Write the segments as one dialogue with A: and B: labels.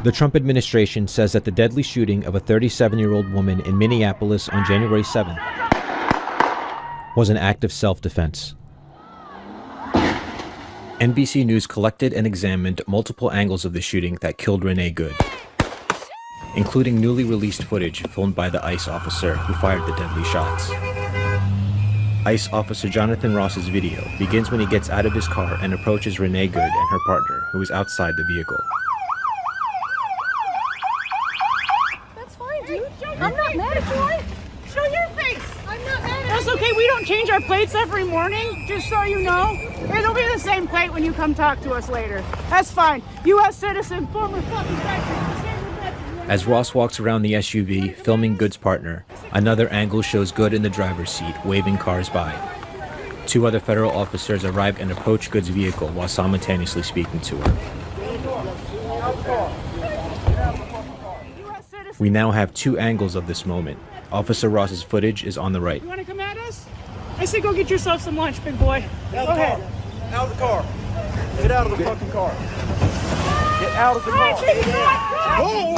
A: The Trump administration says that the deadly shooting of a 37-year-old woman in Minneapolis on January 7th was an act of self-defense. NBC News collected and examined multiple angles of the shooting that killed Renee Good, including newly released footage filmed by the ICE officer who fired the deadly shots. ICE officer Jonathan Ross's video begins when he gets out of his car and approaches Renee Good and her partner, who is outside the vehicle.
B: That's fine, dude. I'm not mad at you. Show your face. I'm not mad at you.
C: That's okay. We don't change our plates every morning, just so you know. It'll be the same plate when you come talk to us later. That's fine. U.S. citizen, former fucking veteran.
A: As Ross walks around the SUV, filming Good's partner, another angle shows Good in the driver's seat, waving cars by. Two other federal officers arrive and approach Good's vehicle while simultaneously speaking to her. We now have two angles of this moment. Officer Ross's footage is on the right.
C: You want to come at us? I say go get yourself some lunch, big boy. Go ahead.
D: Out of the car. Get out of the fucking car. Get out of the car.
C: Oh!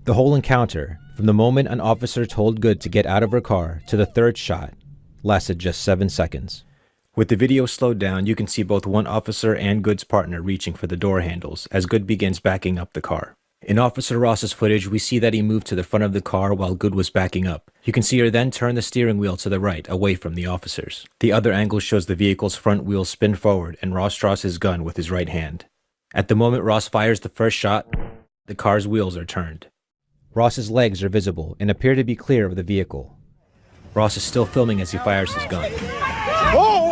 A: The whole encounter, from the moment an officer told Good to get out of her car to the third shot, lasted just 7 seconds. With the video slowed down, you can see both one officer and Good's partner reaching for the door handles as Good begins backing up the car. In Officer Ross's footage, we see that he moved to the front of the car while Good was backing up. You can see her then turn the steering wheel to the right, away from the officers. The other angle shows the vehicle's front wheels spin forward and Ross draws his gun with his right hand. At the moment Ross fires the first shot, the car's wheels are turned. Ross's legs are visible and appear to be clear of the vehicle. Ross is still filming as he fires his gun.
D: Oh!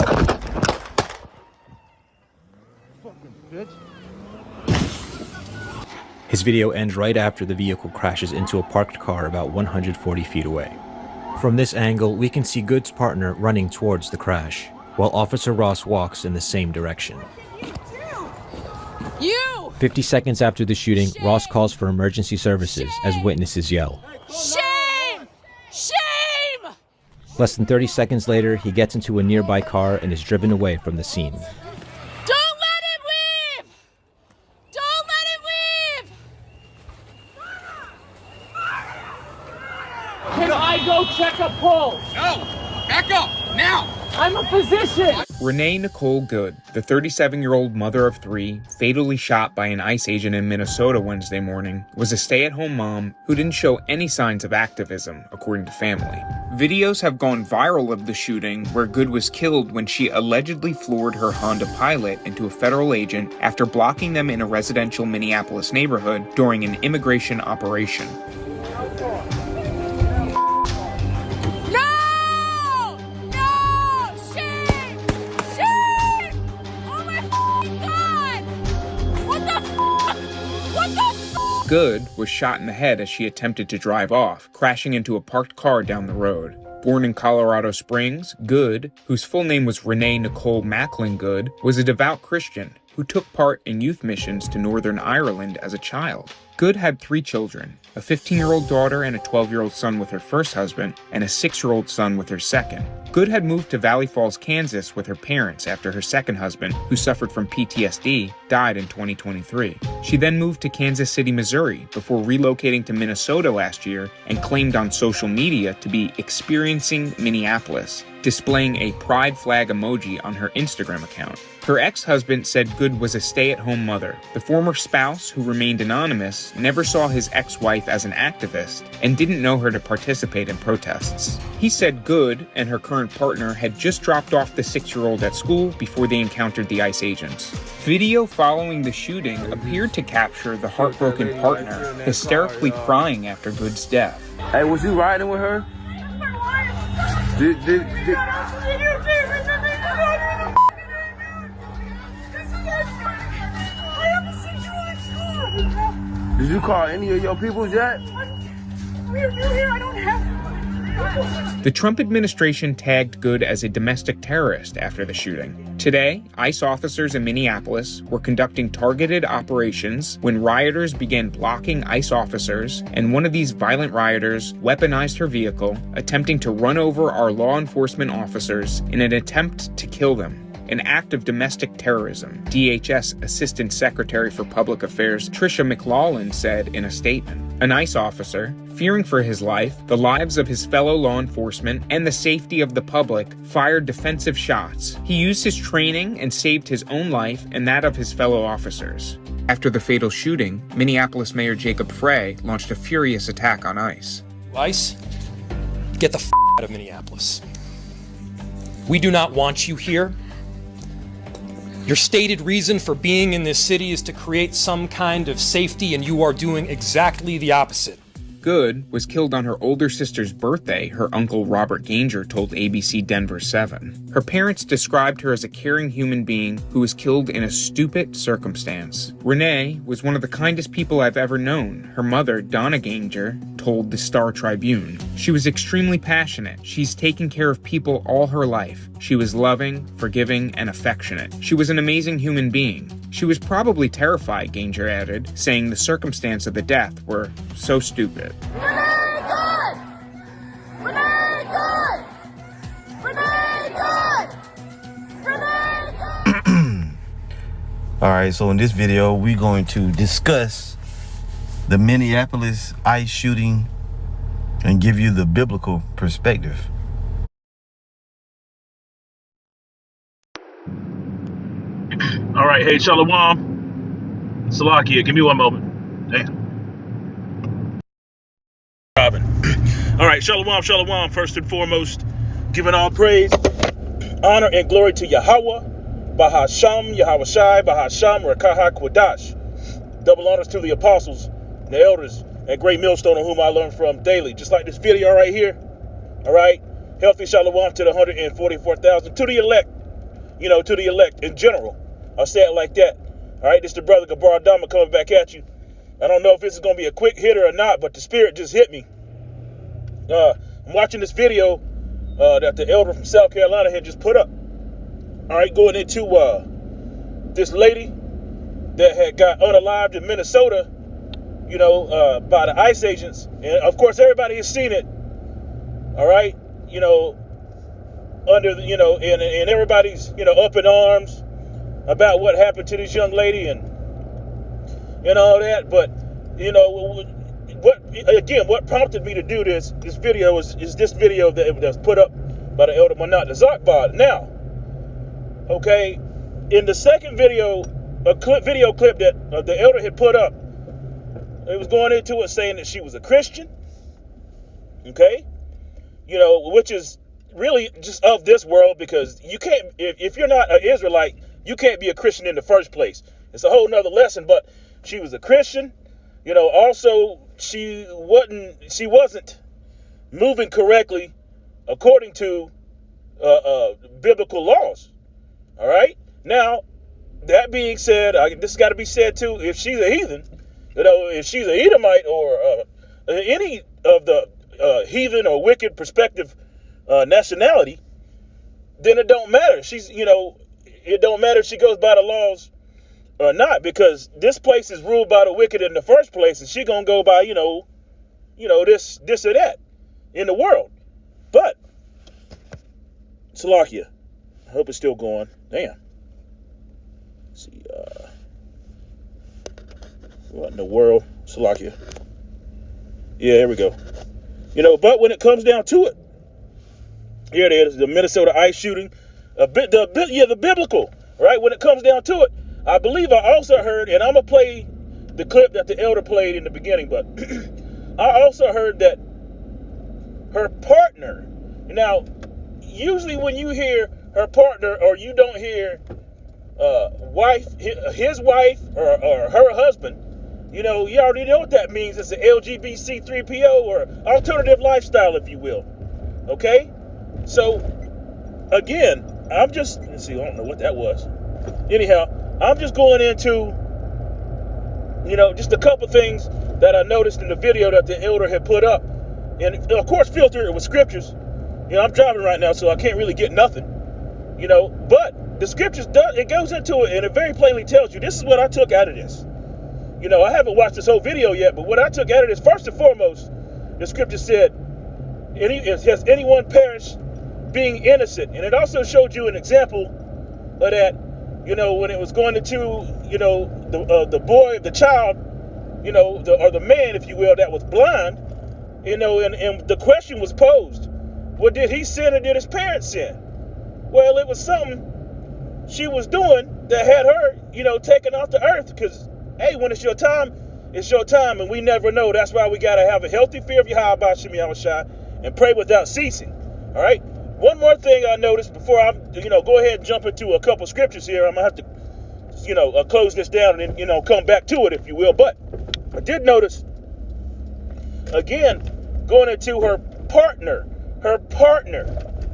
A: His video ends right after the vehicle crashes into a parked car about 140 feet away. From this angle, we can see Good's partner running towards the crash, while Officer Ross walks in the same direction. 50 seconds after the shooting, Ross calls for emergency services as witnesses yell,
B: Shame! Shame!
A: Less than 30 seconds later, he gets into a nearby car and is driven away from the scene.
B: Don't let him leave! Don't let him leave!
C: Can I go check a pulse?
E: No! Back up! Now!
C: I'm a physician!
F: Renee Nicole Good, the 37-year-old mother of three, fatally shot by an ICE agent in Minnesota Wednesday morning, was a stay-at-home mom who didn't show any signs of activism, according to family. Videos have gone viral of the shooting where Good was killed when she allegedly floored her Honda Pilot into a federal agent after blocking them in a residential Minneapolis neighborhood during an immigration operation. Good was shot in the head as she attempted to drive off, crashing into a parked car down the road. Born in Colorado Springs, Good, whose full name was Renee Nicole Macklin Good, was a devout Christian who took part in youth missions to Northern Ireland as a child. Good had 3 children, a 15-year-old daughter and a 12-year-old son with her first husband, and a 6-year-old son with her second. Good had moved to Valley Falls, Kansas with her parents after her second husband, who suffered from PTSD, died in 2023. She then moved to Kansas City, Missouri, before relocating to Minnesota last year and claimed on social media to be experiencing Minneapolis, displaying a pride flag emoji on her Instagram account. Her ex-husband said Good was a stay-at-home mother. The former spouse, who remained anonymous, never saw his ex-wife as an activist and didn't know her to participate in protests. He said Good and her current partner had just dropped off the 6-year-old at school before they encountered the ICE agents. Video following the shooting appeared to capture the heartbroken partner hysterically crying after Good's death.
D: Hey, was you riding with her? Did you call any of your peoples yet?
C: We're new here. I don't have.
F: The Trump administration tagged Good as a domestic terrorist after the shooting. Today, ICE officers in Minneapolis were conducting targeted operations when rioters began blocking ICE officers, and one of these violent rioters weaponized her vehicle, attempting to run over our law enforcement officers in an attempt to kill them. An act of domestic terrorism, DHS Assistant Secretary for Public Affairs Tricia McLaughlin said in a statement. An ICE officer, fearing for his life, the lives of his fellow law enforcement, and the safety of the public, fired defensive shots. He used his training and saved his own life and that of his fellow officers. After the fatal shooting, Minneapolis Mayor Jacob Frey launched a furious attack on ICE.
G: ICE, get the out of Minneapolis. We do not want you here. Your stated reason for being in this city is to create some kind of safety, and you are doing exactly the opposite.
F: Good was killed on her older sister's birthday, her uncle Robert Ganger told ABC Denver 7. Her parents described her as a caring human being who was killed in a stupid circumstance. Renee was one of the kindest people I've ever known, her mother, Donna Ganger, told the Star Tribune. She was extremely passionate. She's taken care of people all her life. She was loving, forgiving, and affectionate. She was an amazing human being. She was probably terrified, Ganger added, saying the circumstance of the death were so stupid.
B: Renee good! Renee good! Renee good! Renee good!
D: Alright, so in this video, we're going to discuss the Minneapolis ICE shooting and give you the biblical perspective.
H: All right, hey, Shalom. Salakia, give me one moment. Damn. Robin. All right, Shalom. First and foremost, giving all praise, honor, and glory to Yahweh, Bahasham, Yahweh Shai, Bahasham, Rakaha Kwadash. Double honors to the apostles, the elders, and great millstone on whom I learn from daily. Just like this video right here. All right, healthy Shalom to the 144,000, to the elect, to the elect in general. I'll say it like that. All right, this is the brother Gabar Adama coming back at you. I don't know if this is going to be a quick hitter or not, but the spirit just hit me. I'm watching this video that the elder from South Carolina had just put up. All right, going into this lady that had got unalived in Minnesota, by the ICE agents. And, of course, everybody has seen it. All right, under, and everybody's, up in arms about what happened to this young lady and all that. But what prompted me to do this video is this video that's put up by the elder Manat Zakbad. Now, okay, in the second video, video clip that the elder had put up, it was going into it saying that she was a Christian, okay, which is really just of this world, because you can't, if you're not an Israelite, you can't be a Christian in the first place. It's a whole nother lesson. But she was a Christian. Also she wasn't moving correctly according to biblical laws. All right. Now, that being said, this got to be said too. If she's a heathen, if she's a Edomite or any of the heathen or wicked perspective nationality, then it don't matter. It don't matter if she goes by the laws or not, because this place is ruled by the wicked in the first place, and she gonna go by, this or that in the world. But Salakia, I hope it's still going. Damn. Let's see, what in the world? Salakia. Yeah, here we go. But when it comes down to it, here it is, the Minnesota ICE shooting. The biblical, right? When it comes down to it, I believe I also heard, and I'm going to play the clip that the elder played in the beginning, but I also heard that her partner, now, usually when you hear her partner, or you don't hear his wife or her husband, you already know what that means. It's an LGBTC3PO or alternative lifestyle, if you will. Okay? So, again, let's see, I don't know what that was. Anyhow, I'm just going into, just a couple things that I noticed in the video that the elder had put up. And, of course, filter it with scriptures. I'm driving right now, so I can't really get nothing. But the scriptures it goes into it, and it very plainly tells you, this is what I took out of this. I haven't watched this whole video yet, but what I took out of this, first and foremost, the scripture said, has anyone perished being innocent? And it also showed you an example of that, when it was going into, the boy, the child, or the man, if you will, that was blind, and the question was posed, well, did he sin or did his parents sin? Well, it was something she was doing that had her, taken off the earth, because, hey, when it's your time, and we never know. That's why we got to have a healthy fear of Yahweh Shem Yahushua and pray without ceasing. All right? One more thing I noticed before I, go ahead and jump into a couple scriptures here. I'm going to have to, close this down and then, come back to it, if you will. But I did notice, again, going into her partner.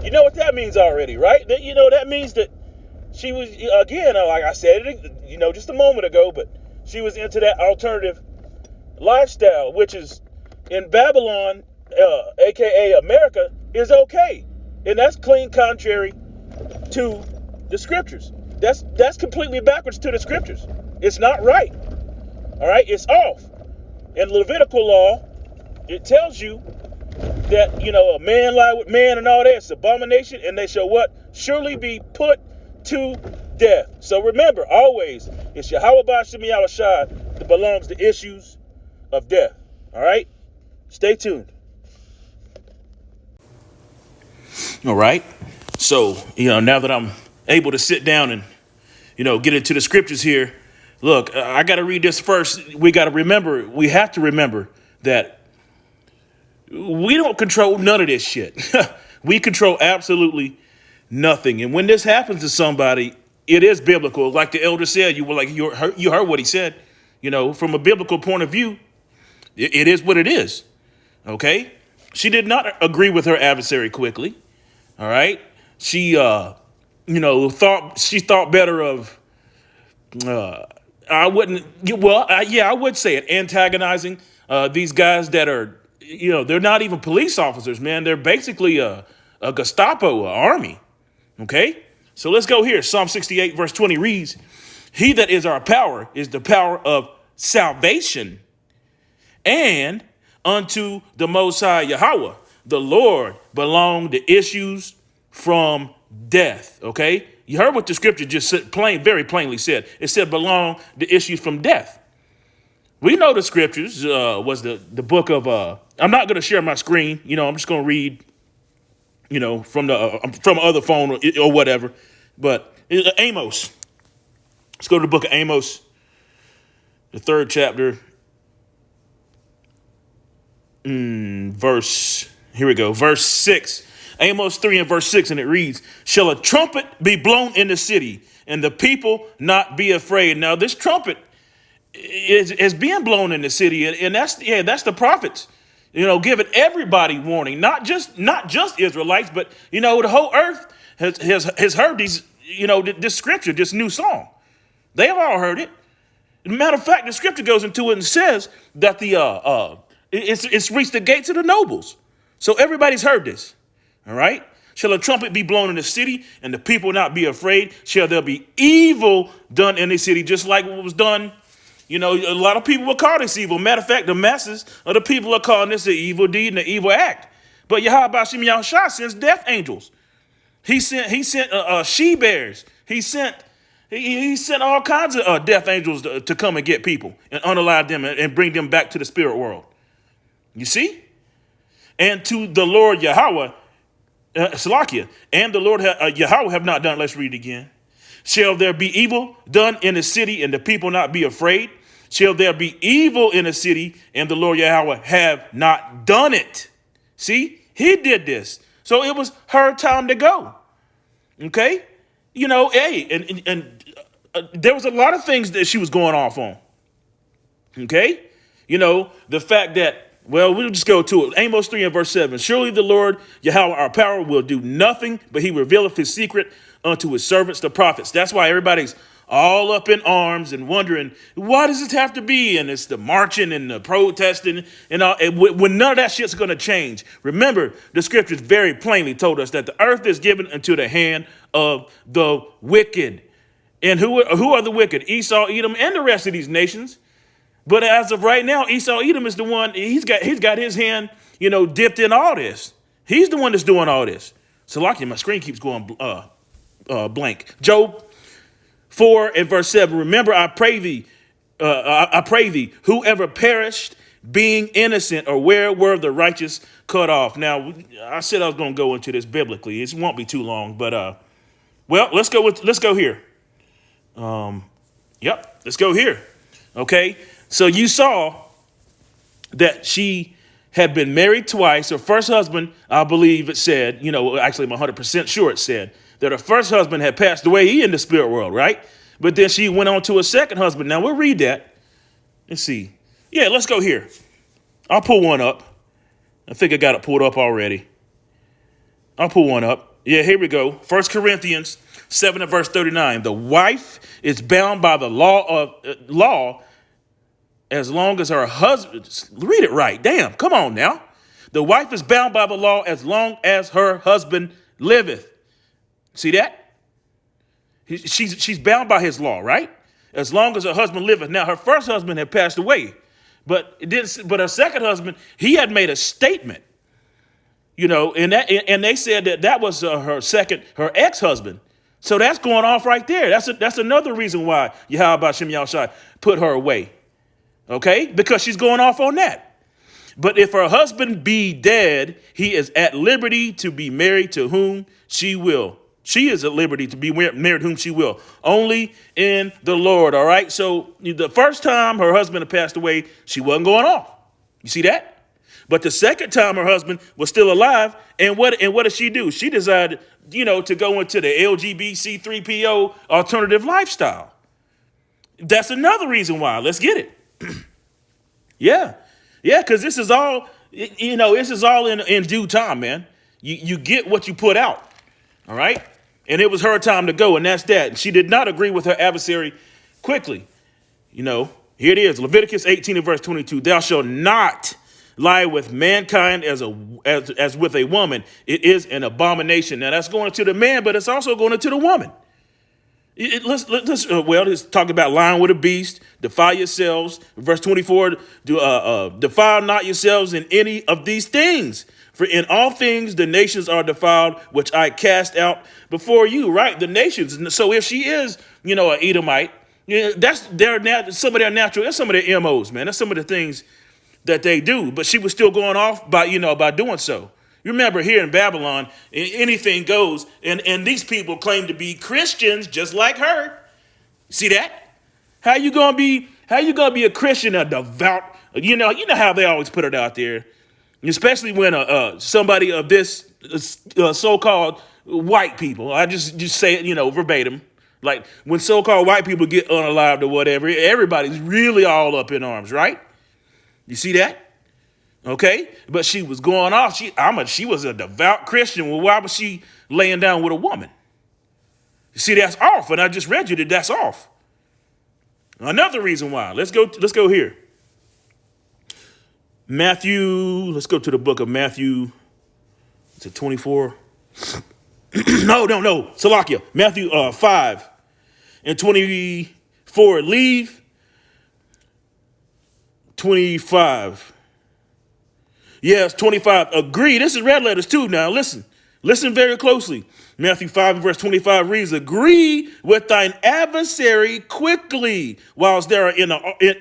H: You know what that means already, right? That means that she was, again, like I said it, just a moment ago, but she was into that alternative lifestyle, which is in Babylon, aka America, is okay. And that's clean contrary to the scriptures. That's completely backwards to the scriptures. It's not right. All right, it's off. In Levitical law, it tells you that, a man lie with man and all that, it's abomination, and they shall what? Surely be put to death. So remember, always, it's Yahweh Shem Yahushua that belongs to issues of death. All right? Stay tuned.
I: All right. So, now that I'm able to sit down and, get into the scriptures here, look, I got to read this first. We have to remember that we don't control none of this shit. We control absolutely nothing. And when this happens to somebody, it is biblical. Like the elder said, you heard what he said. From a biblical point of view, it is what it is. Okay? She did not agree with her adversary quickly. All right? She, thought better of, I would say it, antagonizing these guys that are, they're not even police officers, man. They're basically a Gestapo, army. Okay? So let's go here. Psalm 68 verse 20 reads, he that is our power is the power of salvation, and unto the Most High Yahweh, the Lord, belong the issues from death. Okay? You heard what the scripture just said, very plainly said. It said belong the issues from death. We know the scriptures was the book of, I'm not going to share my screen. I'm just going to read, from other phone or whatever. But Amos. Let's go to the book of Amos, the 3rd chapter, verse 6. Amos 3 and verse 6, and it reads, shall a trumpet be blown in the city, and the people not be afraid? Now, this trumpet is being blown in the city, and that's the prophets, giving everybody warning, not just Israelites, but the whole earth has heard these, this scripture, this new song. They have all heard it. As a matter of fact, the scripture goes into it and says that it's reached the gates of the nobles. So everybody's heard this. All right. Shall a trumpet be blown in the city, and the people not be afraid? Shall there be evil done in the city, just like what was done? A lot of people will call this evil. Matter of fact, the masses of the people are calling this an evil deed and an evil act. But Yahweh Shem Yahushua sends death angels. He sent she bears. He sent all kinds of death angels to come and get people and unalive them and bring them back to the spirit world. You see? And to the Lord Yahweh, Salakia, and the Lord Yahweh have not done. Let's read it again. Shall there be evil done in the city, and the people not be afraid? Shall there be evil in the city, and the Lord Yahweh have not done it? See, he did this. So it was her time to go. Okay? There was a lot of things that she was going off on. Okay? The fact that, well, we'll just go to it. Amos 3 and verse 7. Surely the Lord Yahweh, our power, will do nothing, but he revealeth his secret unto his servants, the prophets. That's why everybody's all up in arms and wondering, why does this have to be? And it's the marching and the protesting and all. And when none of that shit's going to change. Remember, the scriptures very plainly told us that the earth is given into the hand of the wicked. And who are the wicked? Esau, Edom, and the rest of these nations. But as of right now, Esau, Edom is the one, he's got his hand, dipped in all this. He's the one that's doing all this. So, lucky, my screen keeps going blank. Job 4 and verse 7. Remember, I pray thee, whoever perished being innocent, or where were the righteous cut off? Now, I said I was going to go into this biblically. It won't be too long, but let's go here. Let's go here. Okay, so you saw that she had been married twice. Her first husband, I believe it said, actually I'm 100% sure it said that her first husband had passed away. He in the spirit world, right? But then she went on to a second husband. Now we'll read that. Let's see. Yeah, let's go here. I'll pull one up. I think I got it pulled up already. I'll pull one up. Yeah, here we go. 1 Corinthians 7 and verse 39. The wife is bound by the law as long as her husband, read it right. Damn, come on now. The wife is bound by the law as long as her husband liveth. See that? She's bound by his law, right? As long as her husband liveth. Now, her first husband had passed away, but her second husband, he had made a statement, and they said that was her ex-husband. So that's going off right there. That's another reason why Yahweh Shem Yahushai put her away. Okay? Because she's going off on that. But if her husband be dead, he is at liberty to be married to whom she will. She is at liberty to be married whom she will. Only in the Lord. All right? So the first time her husband had passed away, she wasn't going off. You see that? But the second time her husband was still alive, and what did she do? She decided, to go into the LGBTC3PO alternative lifestyle. That's another reason why. Let's get it. Yeah, because this is all, this is all in due time, man. You get what you put out, all right? And it was her time to go, and that's that. And she did not agree with her adversary quickly. Here it is, Leviticus 18 and verse 22. Thou shalt not lie with mankind as with a woman. It is an abomination. Now that's going to the man, but it's also going to the woman. Let's talk about lying with a beast. Defile yourselves. Verse 24, defile not yourselves in any of these things. For in all things the nations are defiled, which I cast out before you, right? The nations. So if she is, an Edomite, that's some of their natural, that's some of their MOs, man. That's some of the things that they do. But she was still going off by doing so. You remember here in Babylon, anything goes, and these people claim to be Christians just like her. See that? How you gonna be a Christian, a devout? You know how they always put it out there, especially when somebody of this so-called white people. I just say it, verbatim. Like when so-called white people get unalived or whatever, everybody's really all up in arms, right? You see that? Okay, but she was going off. She was a devout Christian. Well, why was she laying down with a woman? You see, that's off. And I just read you that's off. Another reason why. Let's go here. Matthew. Let's go to the book of Matthew. Is it 24? No. Salakia. Matthew 5 and 24. Leave 25. Yes, 25. Agree. This is red letters too. Now listen very closely. Matthew 5 verse 25 reads, agree with thine adversary quickly, whilst there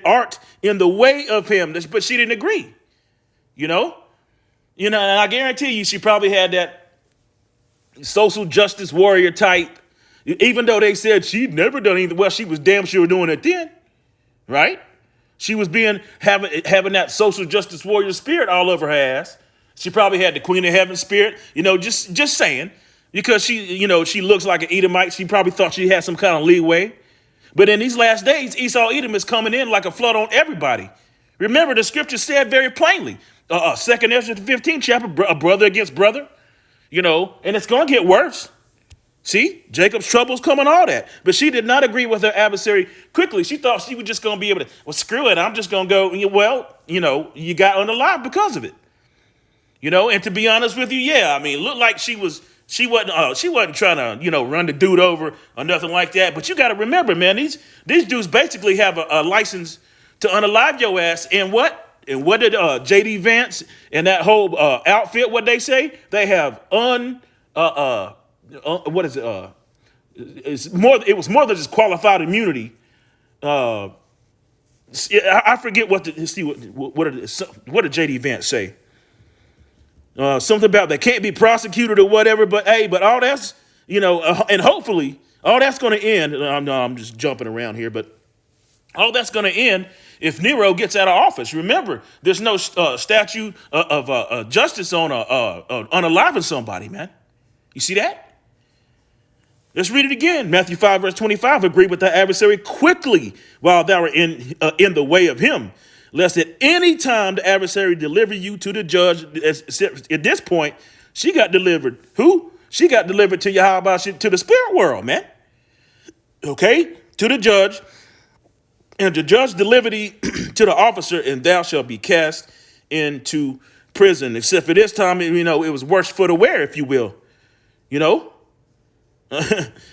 I: art in the way of him. But she didn't agree. And I guarantee you she probably had that social justice warrior type, even though they said she'd never done anything. Well, she was damn sure doing it then, right? She was having that social justice warrior spirit all over her ass. She probably had the Queen of Heaven spirit, just saying, because she looks like an Edomite. She probably thought she had some kind of leeway. But in these last days, Esau Edom is coming in like a flood on everybody. Remember, the scripture said very plainly, 2nd Ezra 15 chapter, a brother against brother, and it's going to get worse. See, Jacob's troubles come and all that. But she did not agree with her adversary quickly. She thought she was just going to be able to, well, screw it. I'm just going to go. Well, you got unalive because of it. And to be honest with you, yeah, I mean, looked like she wasn't trying to, run the dude over or nothing like that. But you got to remember, man, these dudes basically have a license to unalive your ass. And what? And what did J.D. Vance and that whole outfit, what they say? They have what is it? It was more than just qualified immunity. I forget what did J.D. Vance say? Something about they can't be prosecuted or whatever. But hey, but all that's and hopefully all that's going to end. I'm just jumping around here, but all that's going to end if Nero gets out of office. Remember, there's no statute of justice on unaliving somebody, man. You see that? Let's read it again. Matthew 5, verse 25. Agree with thy adversary quickly while thou art in the way of him, lest at any time the adversary deliver you to the judge. At this point, she got delivered. Who? She got delivered to Yahweh, to the spirit world, man. Okay? To the judge. And the judge deliver thee to the officer, and thou shalt be cast into prison. Except for this time, it was worse for the wear, if you will.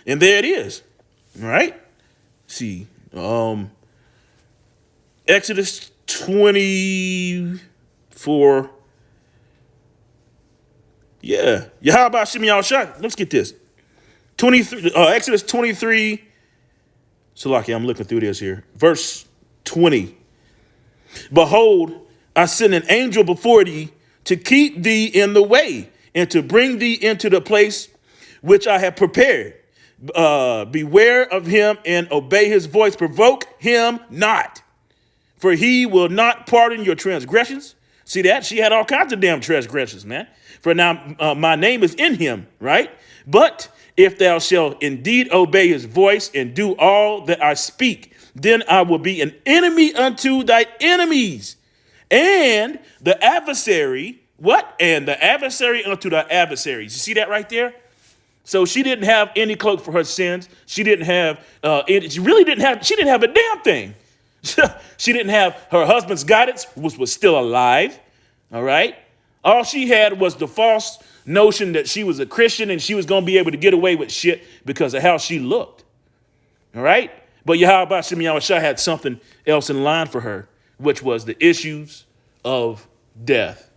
I: And there it is. All right. See, Exodus 24. Yeah. Yahweh Shem Yahushua. Let's get this. 23. Exodus 23. Salaki, I'm looking through this here. Verse 20. Behold, I send an angel before thee to keep thee in the way and to bring thee into the place which I have prepared. Beware of him and obey his voice. Provoke him not, for he will not pardon your transgressions. See that? She had all kinds of damn transgressions, man. For now my name is in him, right? But if thou shalt indeed obey his voice and do all that I speak, then I will be an enemy unto thy enemies. And the adversary, what? And the adversary unto thy adversaries. You see that right there? So she didn't have any cloak for her sins. She didn't have, she didn't have a damn thing. She didn't have her husband's guidance, which was still alive. All right. All she had was the false notion that she was a Christian and she was going to be able to get away with shit because of how she looked. All right. But Yahweh Shem Yahushua had something else in line for her, which was the issues of death.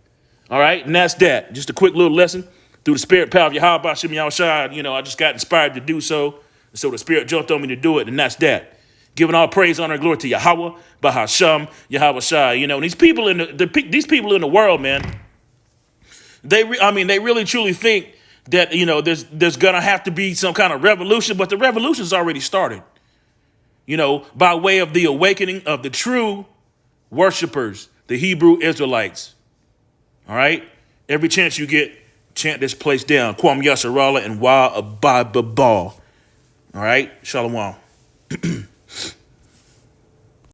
I: All right. And that's that. Just a quick little lesson. Through the spirit power of Yahweh Shem Yahushua, I just got inspired to do so. So the spirit jumped on me to do it, and that's that. Giving all praise, honor, and glory to Yahweh, Bahasham, Yahweh Shai. And these people in the world, man, they really truly think that, there's going to have to be some kind of revolution, but the revolution's already started, by way of the awakening of the true worshipers, the Hebrew Israelites. All right. Every chance you get, chant this place down. Kwam Yasharala and Wa Abba All right. Shalom.